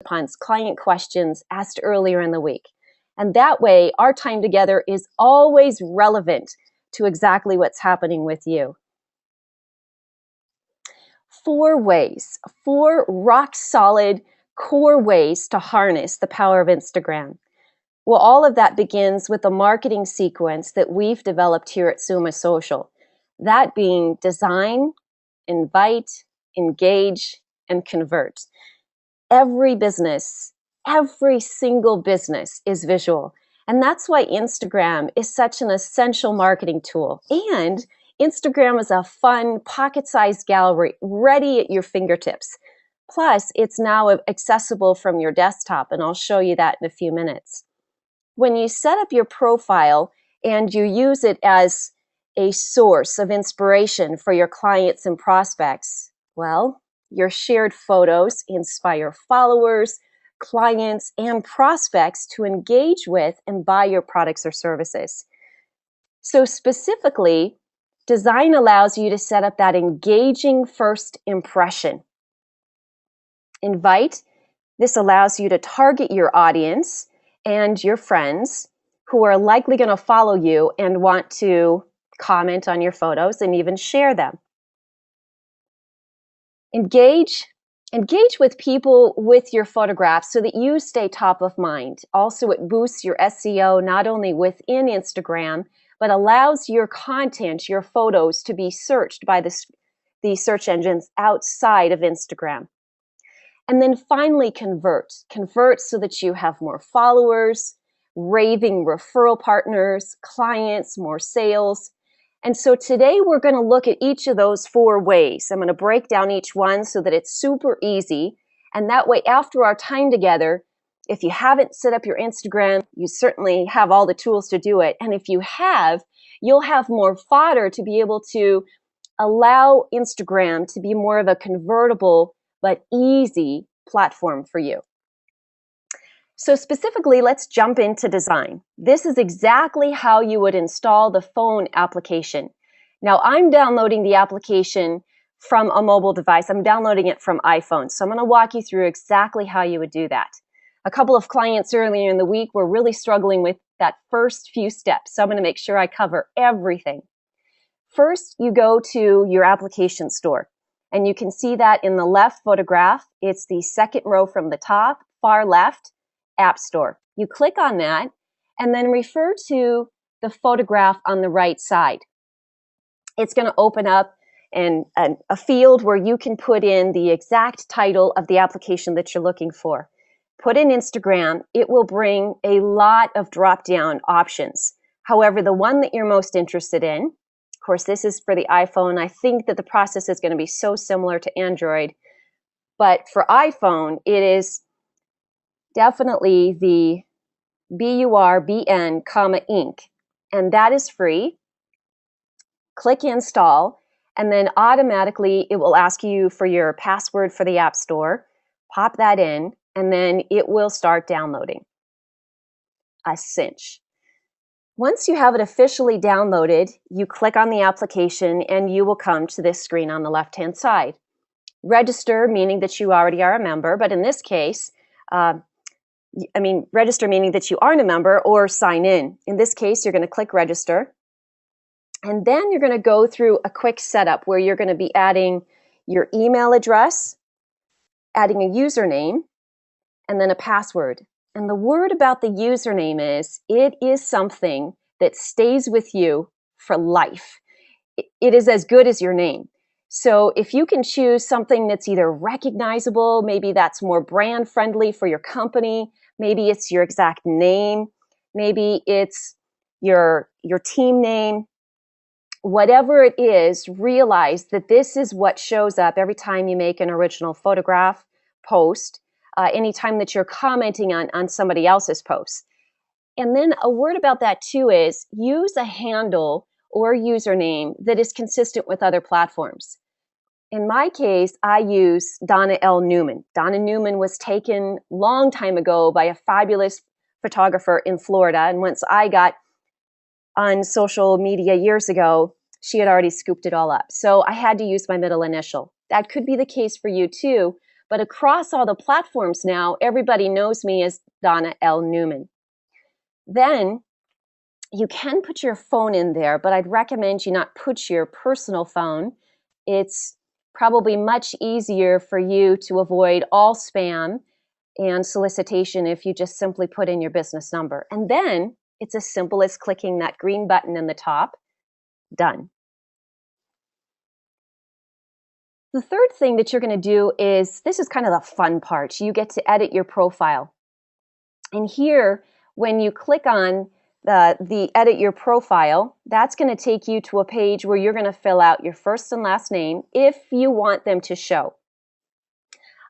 upon client questions asked earlier in the week. And that way, our time together is always relevant to exactly what's happening with you. 4 ways, 4 rock solid core ways to harness the power of Instagram. Well, all of that begins with a marketing sequence that we've developed here at Summa Social. That being design, invite, engage, and convert. Every business, every single business is visual. And that's why Instagram is such an essential marketing tool. And Instagram is a fun, pocket-sized gallery ready at your fingertips. Plus, it's now accessible from your desktop, and I'll show you that in a few minutes. When you set up your profile and you use it as a source of inspiration for your clients and prospects, well, your shared photos inspire followers, clients, and prospects to engage with and buy your products or services. So specifically, design allows you to set up that engaging first impression. Invite, this allows you to target your audience and your friends who are likely going to follow you and want to comment on your photos and even share them. Engage with people with your photographs so that you stay top of mind. Also, it boosts your SEO not only within Instagram, but allows your content, your photos, to be searched by the search engines outside of Instagram. And then finally, convert so that you have more followers, raving referral partners, clients, more sales. And so today we're going to look at each of those 4 ways. I'm going to break down each one so that it's super easy. And that way, after our time together, if you haven't set up your Instagram, you certainly have all the tools to do it. And if you have, you'll have more fodder to be able to allow Instagram to be more of a convertible but easy platform for you. So specifically, let's jump into design. This is exactly how you would install the phone application. Now, I'm downloading the application from a mobile device. I'm downloading it from iPhone. So I'm going to walk you through exactly how you would do that. A couple of clients earlier in the week were really struggling with that first few steps. So I'm going to make sure I cover everything. First, you go to your application store. And you can see that in the left photograph. It's the second row from the top, far left, App Store. You click on that and then refer to the photograph on the right side. It's going to open up a field where you can put in the exact title of the application that you're looking for. Put in Instagram. It will bring a lot of drop-down options. However, the one that you're most interested in, of course, this is for the iPhone. I think that the process is going to be so similar to Android. But for iPhone, it is definitely the BURBN, Inc. And that is free. Click install, and then automatically it will ask you for your password for the App Store. Pop that in, and then it will start downloading. A cinch. Once you have it officially downloaded, you click on the application and you will come to this screen on the left-hand side. Register, meaning that you already are a member, but in this case, register meaning that you aren't a member, or sign in. In this case, you're going to click register. And then you're going to go through a quick setup where you're going to be adding your email address, adding a username, and then a password. And the word about the username is, it is something that stays with you for life. It is as good as your name. So if you can choose something that's either recognizable, maybe that's more brand friendly for your company, maybe it's your exact name, maybe it's your team name, whatever it is, realize that this is what shows up every time you make an original photograph post, anytime that you're commenting on somebody else's post. And then a word about that too is, use a handle or username that is consistent with other platforms. In my case, I use Donna L. Newman. Donna Newman was taken a long time ago by a fabulous photographer in Florida. And once I got on social media years ago, she had already scooped it all up. So I had to use my middle initial. That could be the case for you too, But across all the platforms now, everybody knows me as Donna L. Newman. Then you can put your phone in there, but I'd recommend you not put your personal phone. It's probably much easier for you to avoid all spam and solicitation if you just simply put in your business number. And then it's as simple as clicking that green button in the top. Done. The third thing that you're going to do is, this is kind of the fun part. You get to edit your profile. And here, when you click on the edit your profile, that's going to take you to a page where you're going to fill out your first and last name if you want them to show.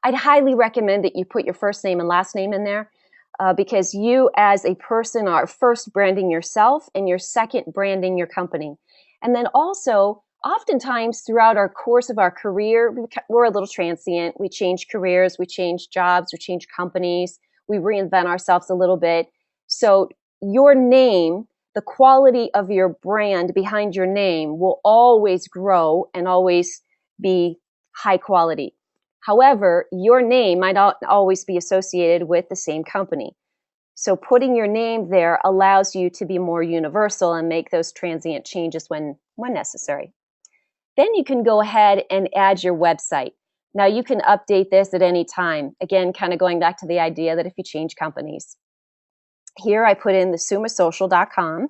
I'd highly recommend that you put your first name and last name in there because you as a person are first branding yourself and you're second branding your company. And then also, oftentimes throughout our course of our career, we're a little transient. We change careers, we change jobs, we change companies, we reinvent ourselves a little bit. So your name, the quality of your brand behind your name will always grow and always be high quality. However, your name might not always be associated with the same company. So putting your name there allows you to be more universal and make those transient changes when necessary. Then you can go ahead and add your website. Now you can update this at any time. Again, kind of going back to the idea that if you change companies. Here I put in the sumasocial.com.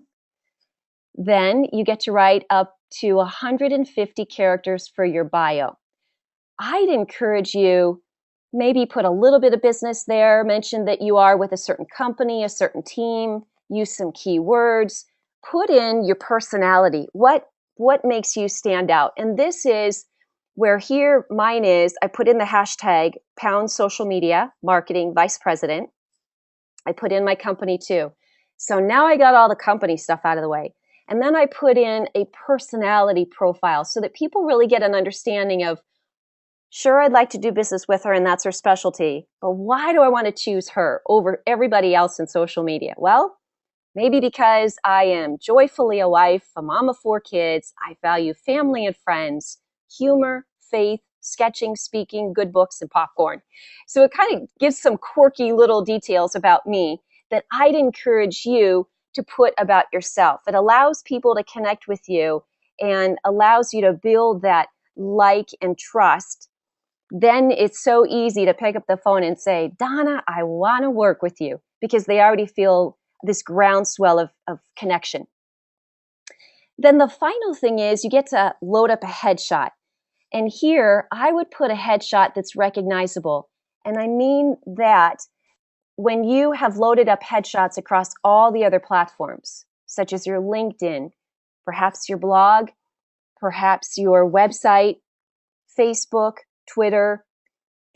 Then you get to write up to 150 characters for your bio. I'd encourage you, maybe put a little bit of business there, mention that you are with a certain company, a certain team, use some keywords, put in your personality. What makes you stand out? And this is where here mine is, I put in the hashtag #social-media marketing vice president. I put in my company too. So now I got all the company stuff out of the way. And then I put in a personality profile so that people really get an understanding of, sure, I'd like to do business with her and that's her specialty, but why do I want to choose her over everybody else in social media? Well, maybe because I am joyfully a wife, a mom of 4 kids, I value family and friends, humor, faith, sketching, speaking, good books, and popcorn. So it kind of gives some quirky little details about me that I'd encourage you to put about yourself. It allows people to connect with you and allows you to build that like and trust. Then it's so easy to pick up the phone and say, Donna, I want to work with you, because they already feel this groundswell of connection. Then the final thing is you get to load up a headshot. And here I would put a headshot that's recognizable. And I mean that when you have loaded up headshots across all the other platforms, such as your LinkedIn, perhaps your blog, perhaps your website, Facebook, Twitter,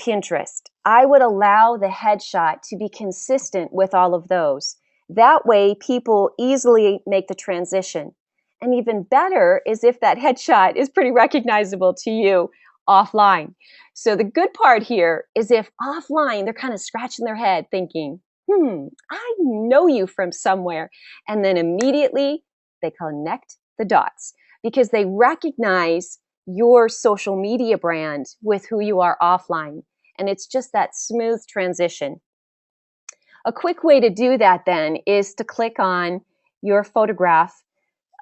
Pinterest, I would allow the headshot to be consistent with all of those. That way, people easily make the transition. And even better is if that headshot is pretty recognizable to you offline. So the good part here is if offline, they're kind of scratching their head thinking, I know you from somewhere. And then immediately they connect the dots because they recognize your social media brand with who you are offline. And it's just that smooth transition. A quick way to do that then is to click on your photograph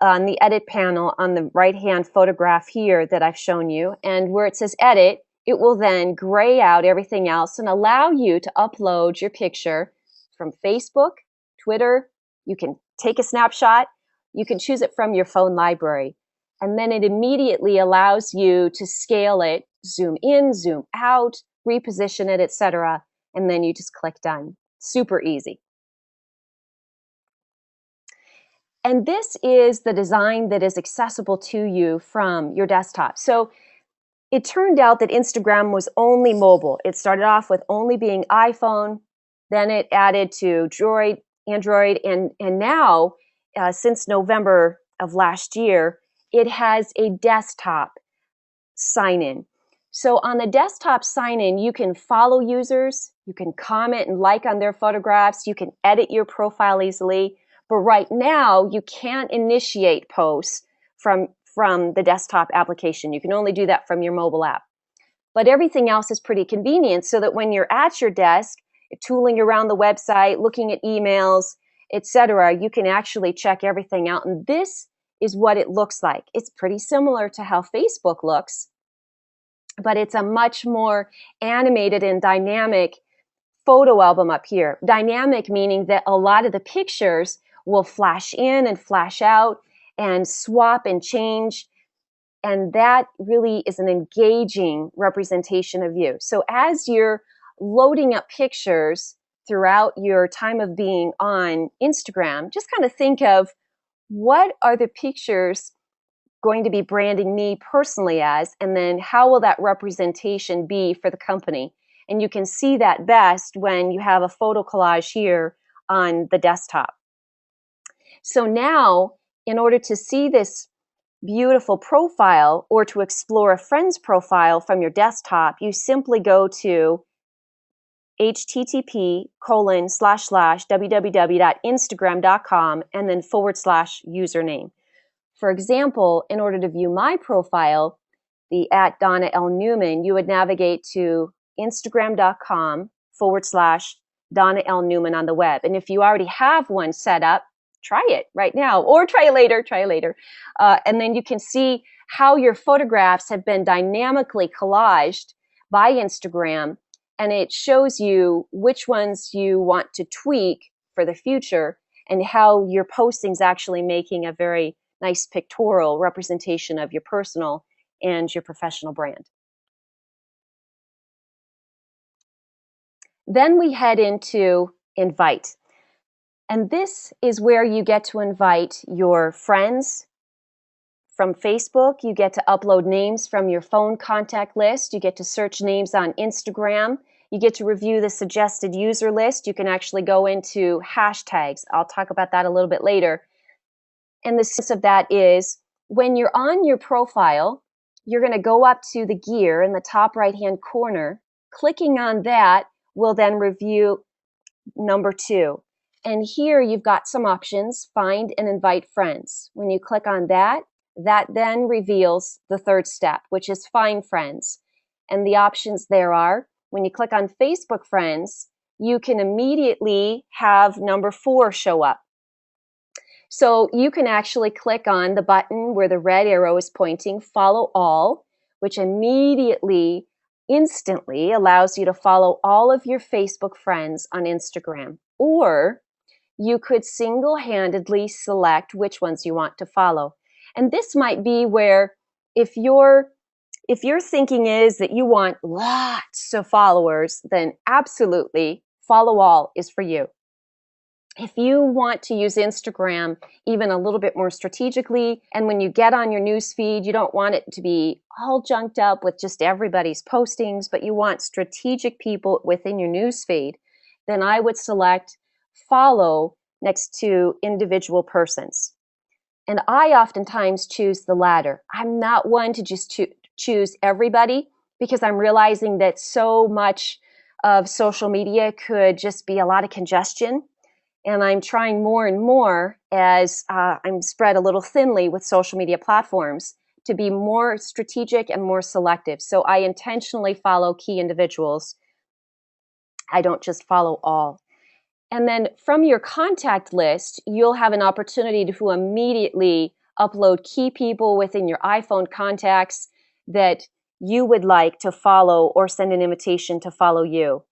on the edit panel on the right-hand photograph here that I've shown you. And where it says edit, it will then gray out everything else and allow you to upload your picture from Facebook, Twitter. You can take a snapshot. You can choose it from your phone library. And then it immediately allows you to scale it, zoom in, zoom out, reposition it, etc. And then you just click done. Super easy. And this is the design that is accessible to you from your desktop. So it turned out that Instagram was only mobile. It started off with only being iPhone, then it added to Android, and now, since November of last year, it has a desktop sign-in. So on the desktop sign-in, you can follow users, you can comment and like on their photographs, you can edit your profile easily, but right now you can't initiate posts from the desktop application. You can only do that from your mobile app. but everything else is pretty convenient, so that when you're at your desk, tooling around the website, looking at emails, etc., you can actually check everything out. And this is what it looks like. It's pretty similar to how Facebook looks, but it's a much more animated and dynamic photo album up here. Dynamic meaning that a lot of the pictures will flash in and flash out and swap and change. And that really is an engaging representation of you. So as you're loading up pictures throughout your time of being on Instagram, just kind of think of, what are the pictures going to be branding me personally as, and then how will that representation be for the company? And you can see that best when you have a photo collage here on the desktop. So now, in order to see this beautiful profile or to explore a friend's profile from your desktop, you simply go to http://www.instagram.com and then /username. For example, in order to view my profile, the @Donna L. Newman, you would navigate to instagram.com/Donna L. Newman on the web. And if you already have one set up, try it right now, or try it later. And then you can see how your photographs have been dynamically collaged by Instagram, and it shows you which ones you want to tweak for the future and how your posting's actually making a very nice pictorial representation of your personal and your professional brand. Then we head into invite. And this is where you get to invite your friends from Facebook. You get to upload names from your phone contact list. You get to search names on Instagram. You get to review the suggested user list. You can actually go into hashtags. I'll talk about that a little bit later. And the sense of that is, when you're on your profile, you're going to go up to the gear in the top right-hand corner. Clicking on that will then review number 2. And here you've got some options: find and invite friends. When you click on that, that then reveals the third step, which is find friends. And the options there are, when you click on Facebook friends, you can immediately have number 4 show up. So you can actually click on the button where the red arrow is pointing, follow all, which immediately, instantly allows you to follow all of your Facebook friends on Instagram. Or you could single-handedly select which ones you want to follow. And this might be where, if your thinking is that you want lots of followers, then absolutely follow all is for you. If you want to use Instagram even a little bit more strategically, and when you get on your news feed, you don't want it to be all junked up with just everybody's postings, but you want strategic people within your news feed, then I would select follow next to individual persons. And I oftentimes choose the latter. I'm not one to just choose everybody, because I'm realizing that so much of social media could just be a lot of congestion. And I'm trying more and more, as I'm spread a little thinly with social media platforms, to be more strategic and more selective. So I intentionally follow key individuals. I don't just follow all. And then from your contact list, you'll have an opportunity to immediately upload key people within your iPhone contacts that you would like to follow or send an invitation to follow you.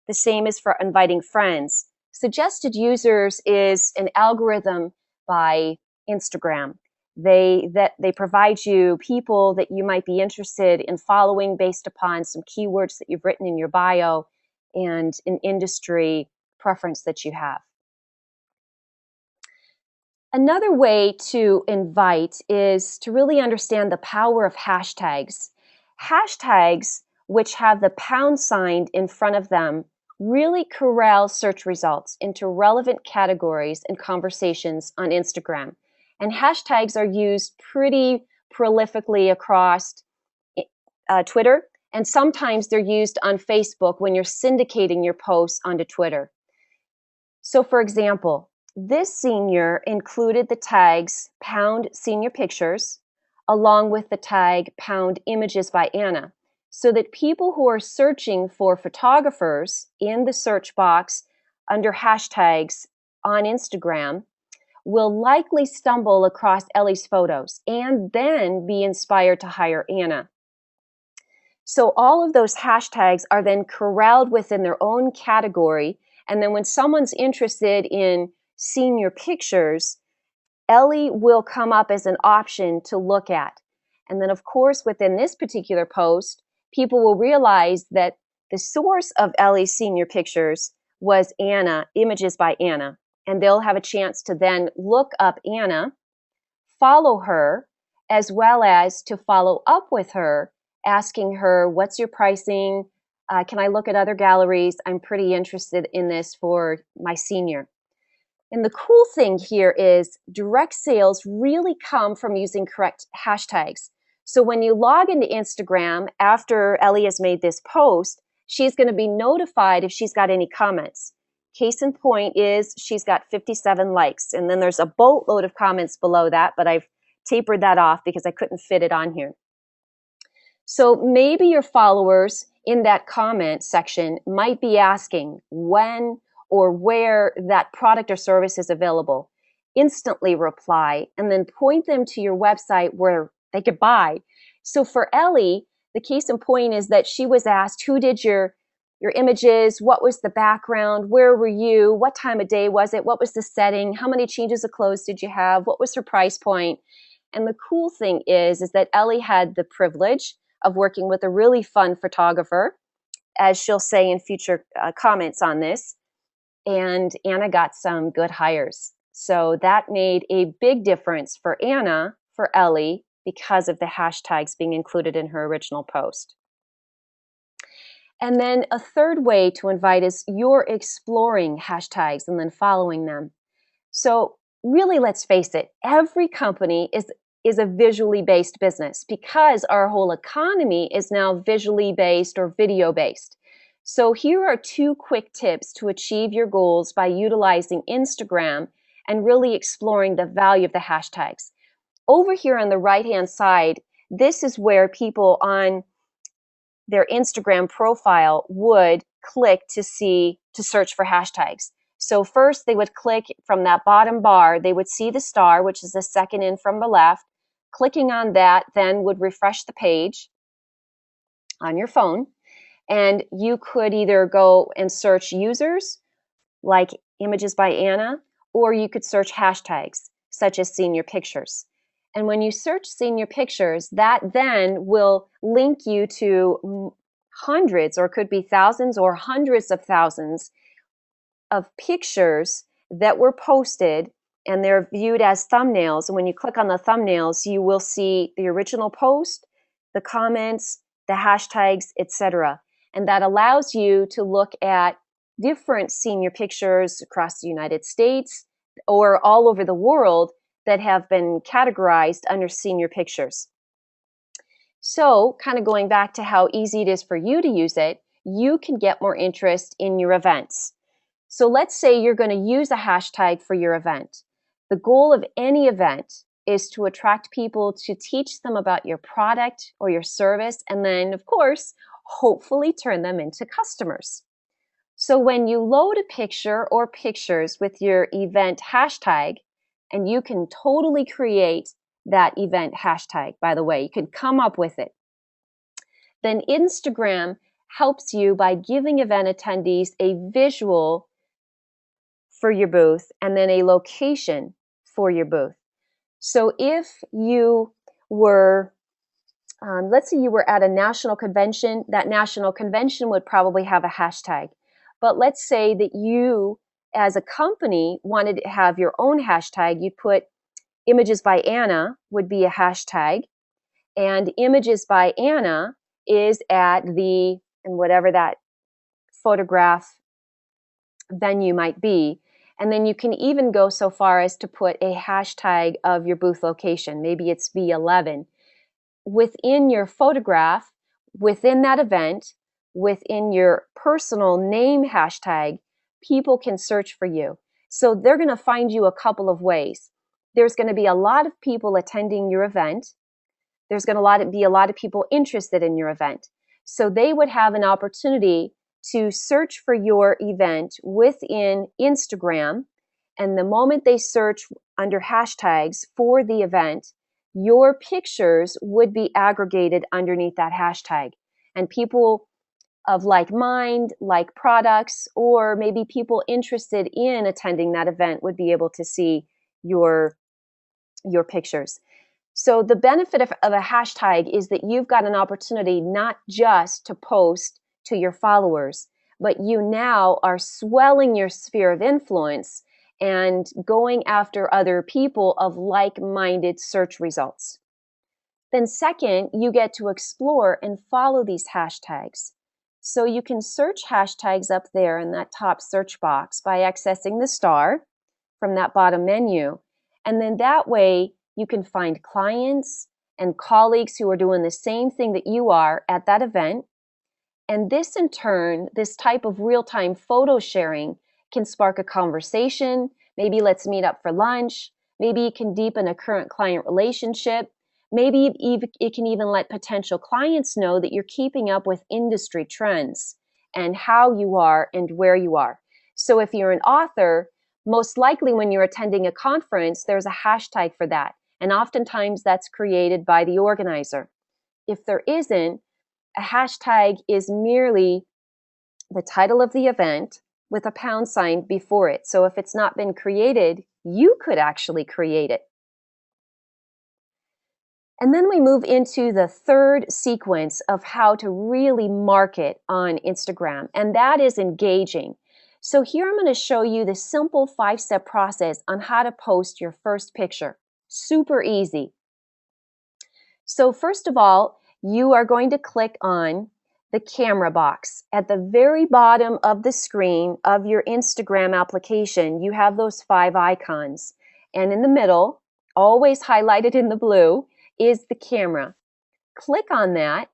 The same is for inviting friends. Suggested users is an algorithm by Instagram. They provide you people that you might be interested in following based upon some keywords that you've written in your bio and an industry preference that you have. Another way to invite is to really understand the power of hashtags. Hashtags, which have the # in front of them, really corral search results into relevant categories and conversations on Instagram. And hashtags are used pretty prolifically across Twitter, and sometimes they're used on Facebook when you're syndicating your posts onto Twitter. So for example, this senior included the tags #senior pictures along with the tag #images by Anna. so that people who are searching for photographers in the search box under hashtags on Instagram will likely stumble across Ellie's photos and then be inspired to hire Anna. So all of those hashtags are then corralled within their own category. And then when someone's interested in seeing your pictures, Ellie will come up as an option to look at. And then, of course, within this particular post, people will realize that the source of Ellie's senior pictures was Anna, Images by Anna. And they'll have a chance to then look up Anna, follow her, as well as to follow up with her, asking her, what's your pricing? Can I look at other galleries? I'm pretty interested in this for my senior. And the cool thing here is direct sales really come from using correct hashtags. So when you log into Instagram after Ellie has made this post, she's going to be notified if she's got any comments. Case in point is she's got 57 likes, and then there's a boatload of comments below that, but I've tapered that off because I couldn't fit it on here. So maybe your followers in that comment section might be asking when or where that product or service is available. Instantly reply and then point them to your website where they could buy. So for Ellie, the case in point is that she was asked, who did your images? What was the background? Where were you? What time of day was it? What was the setting? How many changes of clothes did you have? What was her price point? And the cool thing is that Ellie had the privilege of working with a really fun photographer, as she'll say in future comments on this. And Anna got some good hires. So that made a big difference for Anna, for Ellie, because of the hashtags being included in her original post. And then a third way to invite is you're exploring hashtags and then following them. So really, let's face it, every company is a visually based business because our whole economy is now visually based or video based. So here are 2 quick tips to achieve your goals by utilizing Instagram and really exploring the value of the hashtags. Over here on the right-hand side, this is where people on their Instagram profile would click to search for hashtags. So first they would click from that bottom bar, they would see the star, which is the second in from the left. Clicking on that then would refresh the page on your phone. And you could either go and search users like Images by Anna, or you could search hashtags such as senior pictures. And when you search senior pictures, that then will link you to hundreds, or could be thousands or hundreds of thousands of pictures that were posted, and they're viewed as thumbnails. And when you click on the thumbnails, you will see the original post, the comments, the hashtags, etc. And that allows you to look at different senior pictures across the United States or all over the world that have been categorized under senior pictures. So, kind of going back to how easy it is for you to use it, you can get more interest in your events. So let's say you're going to use a hashtag for your event. The goal of any event is to attract people, to teach them about your product or your service, and then, of course, hopefully turn them into customers. So when you load a picture or pictures with your event hashtag, and you can totally create that event hashtag, by the way, you can come up with it, then Instagram helps you by giving event attendees a visual for your booth and then a location for your booth. So if you were let's say you were at a national convention, that national convention would probably have a hashtag. But let's say that you, as a company, wanted to have your own hashtag. You'd put Images by Anna would be a hashtag. And Images by Anna is at the, and whatever that photograph venue might be. And then you can even go so far as to put a hashtag of your booth location. Maybe it's B11. Within your photograph, within that event, within your personal name hashtag, people can search for you. So they're going to find you a couple of ways. There's going to be a lot of people attending your event. There's going to be a lot of people interested in your event. So they would have an opportunity to search for your event within Instagram. And the moment they search under hashtags for the event, your pictures would be aggregated underneath that hashtag. And people of like mind, like products, or maybe people interested in attending that event would be able to see your pictures. So the benefit of a hashtag is that you've got an opportunity not just to post to your followers, but you now are swelling your sphere of influence and going after other people of like-minded search results. Then second, you get to explore and follow these hashtags. So you can search hashtags up there in that top search box by accessing the star from that bottom menu. And then that way you can find clients and colleagues who are doing the same thing that you are at that event. And this in turn, this type of real-time photo sharing can spark a conversation. Maybe let's meet up for lunch. Maybe it can deepen a current client relationship. Maybe it can even let potential clients know that you're keeping up with industry trends and how you are and where you are. So if you're an author, most likely when you're attending a conference, there's a hashtag for that. And oftentimes that's created by the organizer. If there isn't, a hashtag is merely the title of the event with a pound sign before it. So if it's not been created, you could actually create it. And then we move into the third sequence of how to really market on Instagram, and that is engaging. So here I'm going to show you the simple 5-step process on how to post your first picture. Super easy. So first of all, you are going to click on the camera box. At the very bottom of the screen of your Instagram application, you have those 5 icons. And in the middle, always highlighted in the blue, is the camera. Click on that.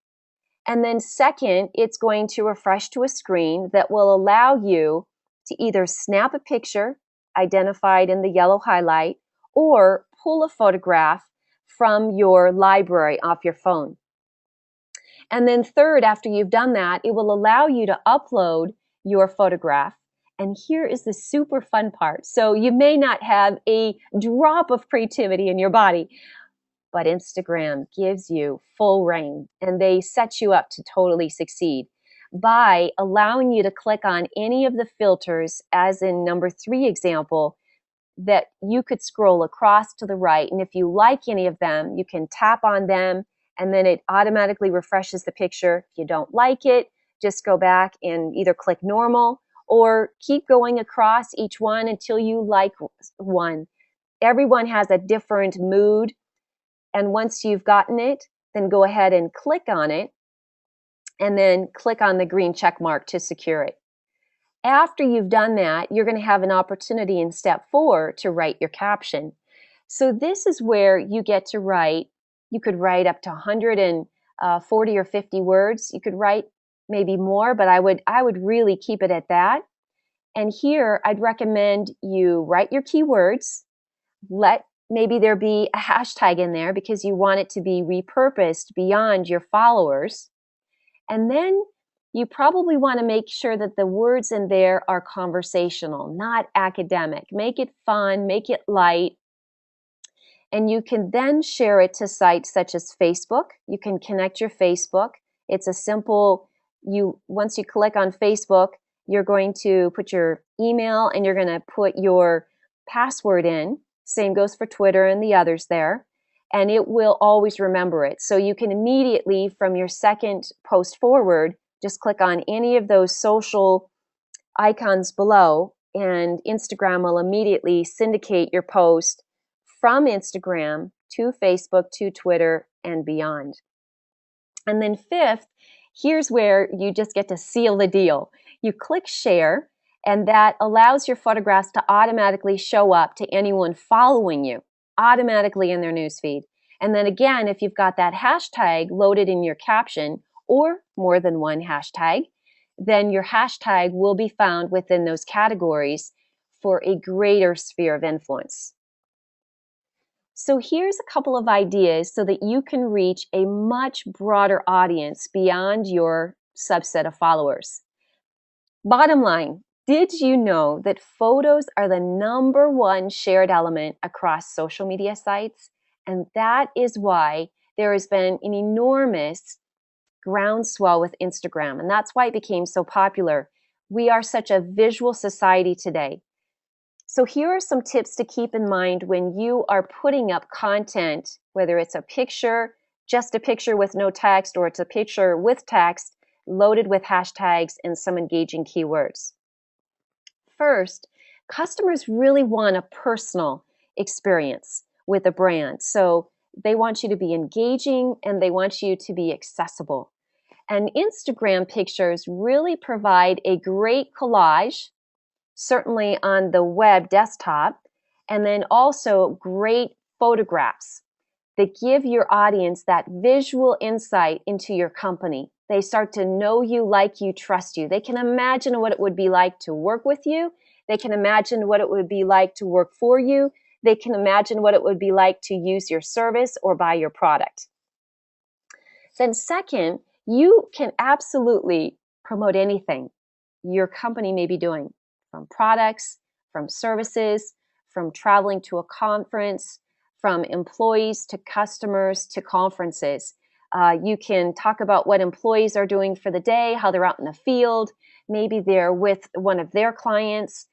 And then second, it's going to refresh to a screen that will allow you to either snap a picture, identified in the yellow highlight, or pull a photograph from your library off your phone. And then third, after you've done that, it will allow you to upload your photograph. And here is the super fun part. So you may not have a drop of creativity in your body, but Instagram gives you full reign and they set you up to totally succeed by allowing you to click on any of the filters, as in number 3 example, that you could scroll across to the right. And if you like any of them, you can tap on them and then it automatically refreshes the picture. If you don't like it, just go back and either click normal or keep going across each one until you like one. Everyone has a different mood. And once you've gotten it, then go ahead and click on it and then click on the green check mark to secure it. After you've done that, you're going to have an opportunity in step 4 to write your caption. So this is where you get to write. You could write up to 140 or 50 words. You could write maybe more, but I would really keep it at that. And here I'd recommend you write your keywords. Let maybe there be a hashtag in there because you want it to be repurposed beyond your followers. And then you probably want to make sure that the words in there are conversational, not academic. Make it fun, make it light. And you can then share it to sites such as Facebook. You can connect your Facebook. It's a simple, once you click on Facebook, you're going to put your email and you're going to put your password in. Same goes for Twitter and the others there. And it will always remember it. So you can immediately, from your second post forward, just click on any of those social icons below, and Instagram will immediately syndicate your post from Instagram to Facebook, to Twitter, and beyond. And then fifth, here's where you just get to seal the deal. You click share, and that allows your photographs to automatically show up to anyone following you, automatically in their newsfeed. And then again, if you've got that hashtag loaded in your caption, or more than one hashtag, then your hashtag will be found within those categories for a greater sphere of influence. So here's a couple of ideas so that you can reach a much broader audience beyond your subset of followers. Bottom line, did you know that photos are the number one shared element across social media sites? And that is why there has been an enormous groundswell with Instagram, and that's why it became so popular. We are such a visual society today. So here are some tips to keep in mind when you are putting up content, whether it's a picture, just a picture with no text, or it's a picture with text loaded with hashtags and some engaging keywords. First, customers really want a personal experience with a brand. So they want you to be engaging and they want you to be accessible. And Instagram pictures really provide a great collage, certainly on the web desktop, and then also great photographs that give your audience that visual insight into your company. They start to know you, like you, trust you. They can imagine what it would be like to work with you. They can imagine what it would be like to work for you. They can imagine what it would be like to use your service or buy your product. Then second, you can absolutely promote anything your company may be doing, from products, from services, from traveling to a conference, from employees to customers to conferences. You can talk about what employees are doing for the day, how they're out in the field. Maybe they're with one of their clients.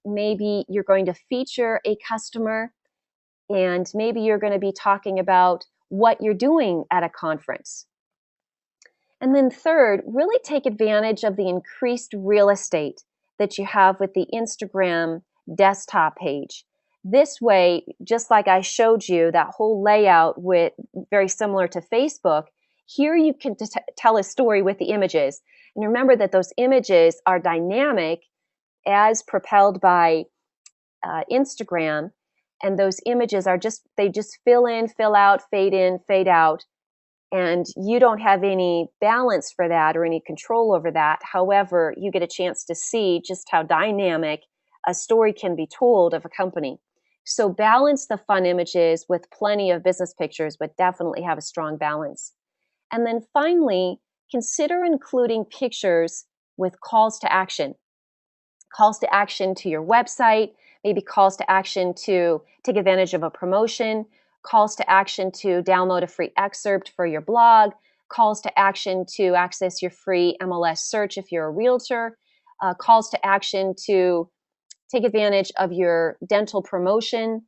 Maybe you're going to feature a customer, and maybe you're going to be talking about what you're doing at a conference. And then third, really take advantage of the increased real estate that you have with the Instagram desktop page. This way, just like I showed you, that whole layout with very similar to Facebook, here you can tell a story with the images. And remember that those images are dynamic as propelled by Instagram. And those images are they just fill in, fill out, fade out. And you don't have any balance for that or any control over that. However, you get a chance to see just how dynamic a story can be told of a company. So balance the fun images with plenty of business pictures, but definitely have a strong balance. And then finally, consider including pictures with calls to action. Calls to action to your website, maybe calls to action to take advantage of a promotion, calls to action to download a free excerpt for your blog, calls to action to access your free MLS search if you're a realtor, calls to action to take advantage of your dental promotion,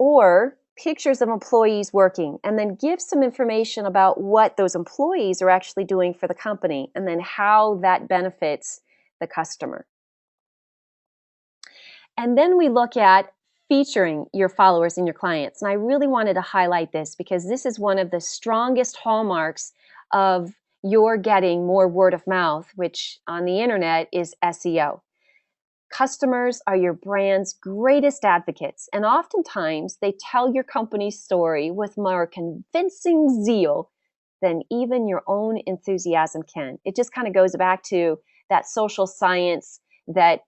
or pictures of employees working, and then give some information about what those employees are actually doing for the company and then how that benefits the customer. And then we look at featuring your followers and your clients. And I really wanted to highlight this because this is one of the strongest hallmarks of your getting more word of mouth, which on the internet is SEO. Customers are your brand's greatest advocates, and oftentimes they tell your company's story with more convincing zeal than even your own enthusiasm can. It just kind of goes back to that social science that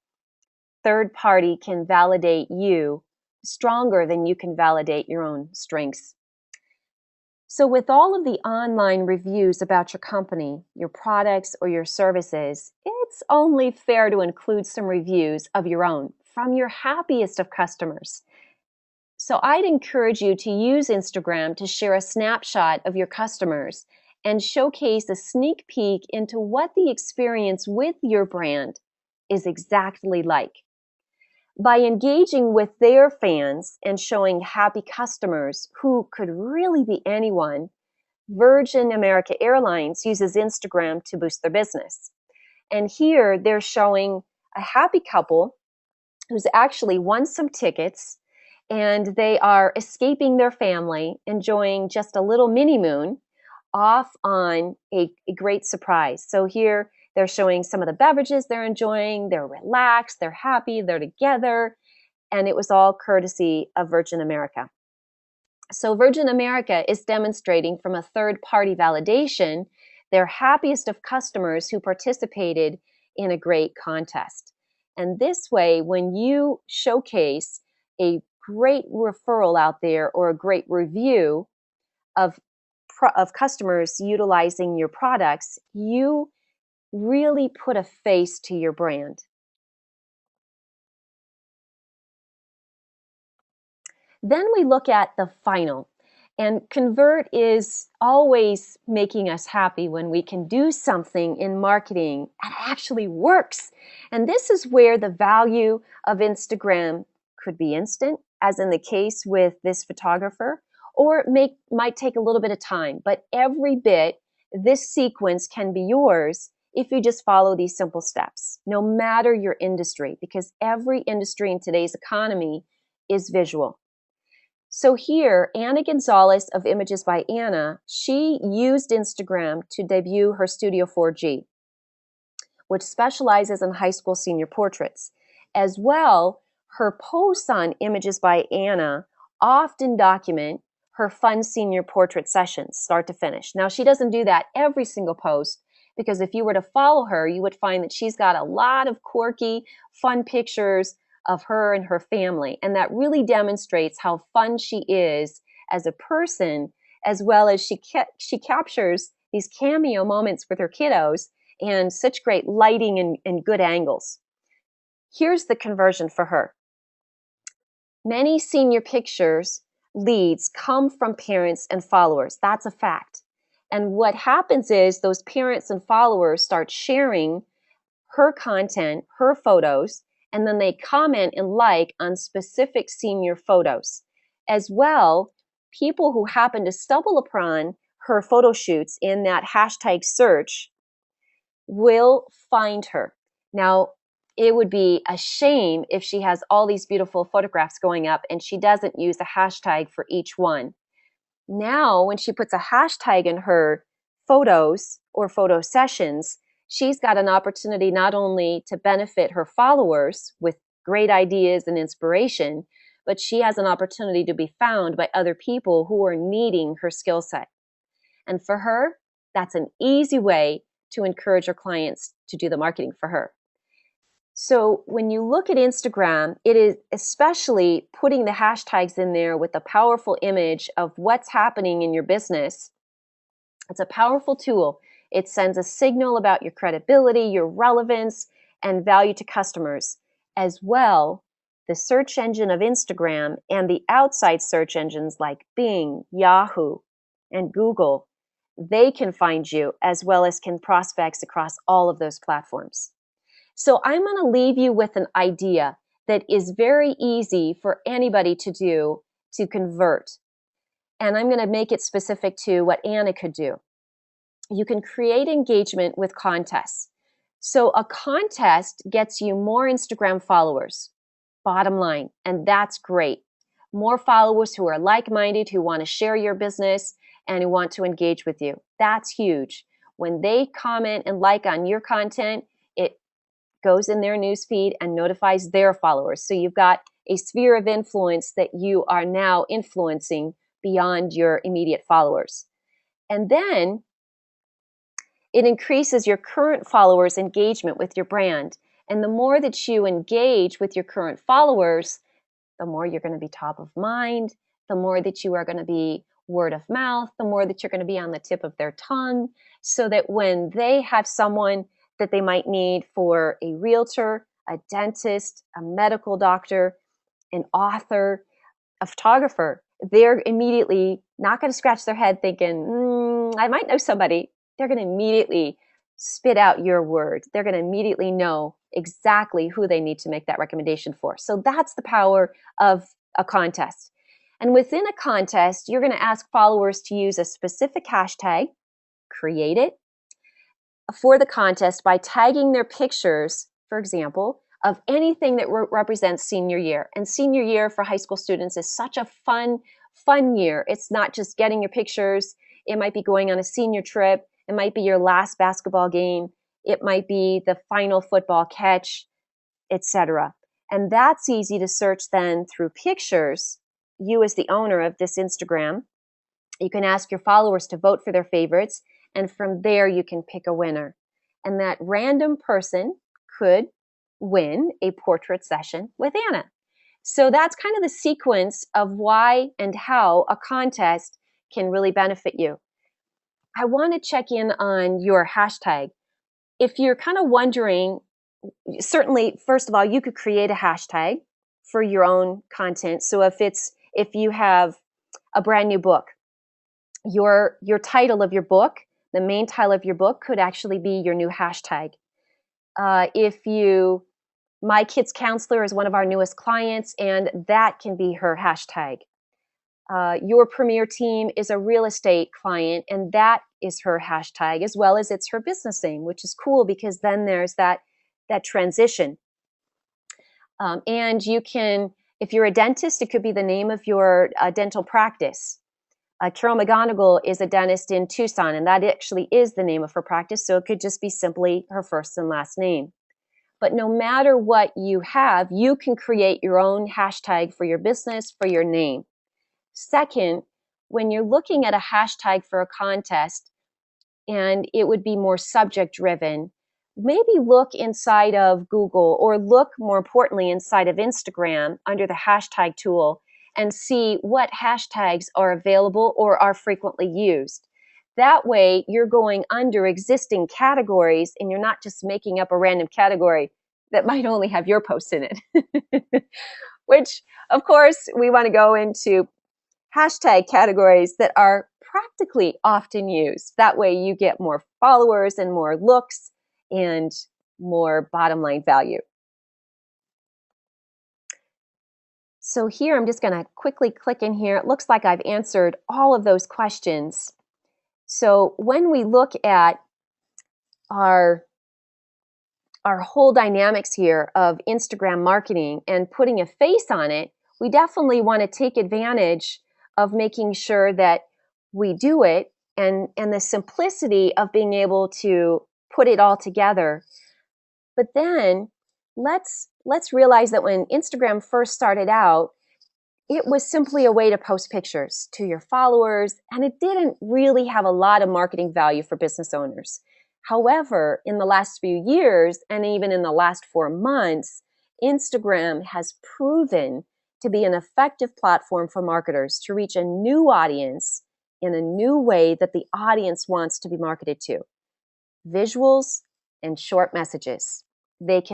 third party can validate you stronger than you can validate your own strengths. So with all of the online reviews about your company, your products, or your services, it's only fair to include some reviews of your own from your happiest of customers. So I'd encourage you to use Instagram to share a snapshot of your customers and showcase a sneak peek into what the experience with your brand is exactly like. By engaging with their fans and showing happy customers who could really be anyone, Virgin America Airlines uses Instagram to boost their business. And here they're showing a happy couple who's actually won some tickets, and they are escaping their family, enjoying just a little mini moon off on a great surprise. So here they're showing some of the beverages they're enjoying. They're relaxed, they're happy, they're together, and it was all courtesy of Virgin America. So Virgin America is demonstrating from a third-party validation their happiest of customers who participated in a great contest. And this way, when you showcase a great referral out there or a great review of customers utilizing your products, you really put a face to your brand. Then we look at the final. And convert is always making us happy when we can do something in marketing that actually works. And this is where the value of Instagram could be instant, as in the case with this photographer, or it might take a little bit of time. But every bit, this sequence can be yours if you just follow these simple steps, no matter your industry, because every industry in today's economy is visual. So here, Anna Gonzalez of Images by Anna, she used Instagram to debut her Studio 4G, which specializes in high school senior portraits. As well, her posts on Images by Anna often document her fun senior portrait sessions, start to finish. Now, she doesn't do that every single post, because if you were to follow her, you would find that she's got a lot of quirky, fun pictures of her and her family. And that really demonstrates how fun she is as a person, as well as she captures these cameo moments with her kiddos and such great lighting and good angles. Here's the conversion for her. Many senior pictures leads come from parents and followers. That's a fact. And what happens is those parents and followers start sharing her content, her photos, and then they comment and like on specific senior photos. As well, people who happen to stumble upon her photo shoots in that hashtag search will find her. Now, it would be a shame if she has all these beautiful photographs going up and she doesn't use a hashtag for each one. Now, when she puts a hashtag in her photos or photo sessions, she's got an opportunity not only to benefit her followers with great ideas and inspiration, but she has an opportunity to be found by other people who are needing her skill set. And for her, that's an easy way to encourage her clients to do the marketing for her. So when you look at Instagram, it is especially putting the hashtags in there with a powerful image of what's happening in your business. It's a powerful tool. It sends a signal about your credibility, your relevance, and value to customers. As well, the search engine of Instagram and the outside search engines like Bing, Yahoo, and Google, they can find you as well as can prospects across all of those platforms. So I'm going to leave you with an idea that is very easy for anybody to do to convert. And I'm going to make it specific to what Anna could do. You can create engagement with contests. So a contest gets you more Instagram followers, bottom line, and that's great. More followers who are like-minded, who want to share your business and who want to engage with you. That's huge. When they comment and like on your content, it goes in their newsfeed and notifies their followers. So you've got a sphere of influence that you are now influencing beyond your immediate followers. And then it increases your current followers' engagement with your brand. And the more that you engage with your current followers, the more you're going to be top of mind, the more that you are going to be word of mouth, the more that you're going to be on the tip of their tongue, so that when they have someone that they might need for a realtor, a dentist, a medical doctor, an author, a photographer, they're immediately not going to scratch their head thinking, I might know somebody. They're going to immediately spit out your word. They're going to immediately know exactly who they need to make that recommendation for. So that's the power of a contest. And within a contest, you're going to ask followers to use a specific hashtag, create it, for the contest by tagging their pictures, for example, of anything that represents senior year. And senior year for high school students is such a fun year. It's not just getting your pictures. It might be going on a senior trip. It might be your last basketball game. It might be the final football catch, etc. And that's easy to search then through pictures. You as the owner of this Instagram, you can ask your followers to vote for their favorites, and from there you can pick a winner. And that random person could win a portrait session with Anna. So that's kind of the sequence of why and how a contest can really benefit you. I want to check in on your hashtag. If you're kind of wondering, certainly, first of all, you could create a hashtag for your own content. So if you have a brand new book, your title of your book, the main title of your book could actually be your new hashtag. My Kids Counselor is one of our newest clients, and that can be her hashtag. Your Premier Team is a real estate client, and that is her hashtag, as well as it's her business name, which is cool because then there's that transition. And you can, if you're a dentist, it could be the name of your dental practice. Carol McGonigal is a dentist in Tucson, and that actually is the name of her practice, so it could just be simply her first and last name. But no matter what you have, you can create your own hashtag for your business, for your name. Second, when you're looking at a hashtag for a contest, and it would be more subject driven, maybe look inside of Google, or look more importantly inside of Instagram under the hashtag tool and see what hashtags are available or are frequently used. That way you're going under existing categories and you're not just making up a random category that might only have your post in it. Which, of course, we want to go into hashtag categories that are practically often used. That way you get more followers and more looks and more bottom line value. So here I'm just going to quickly click in here. It looks like I've answered all of those questions. So when we look at our whole dynamics here of Instagram marketing and putting a face on it, we definitely want to take advantage of making sure that we do it and the simplicity of being able to put it all together. But then let's realize that when Instagram first started out, it was simply a way to post pictures to your followers, and it didn't really have a lot of marketing value for business owners. However, in the last few years, and even in the last 4 months, Instagram has proven to be an effective platform for marketers to reach a new audience in a new way that the audience wants to be marketed to. Visuals and short messages. They can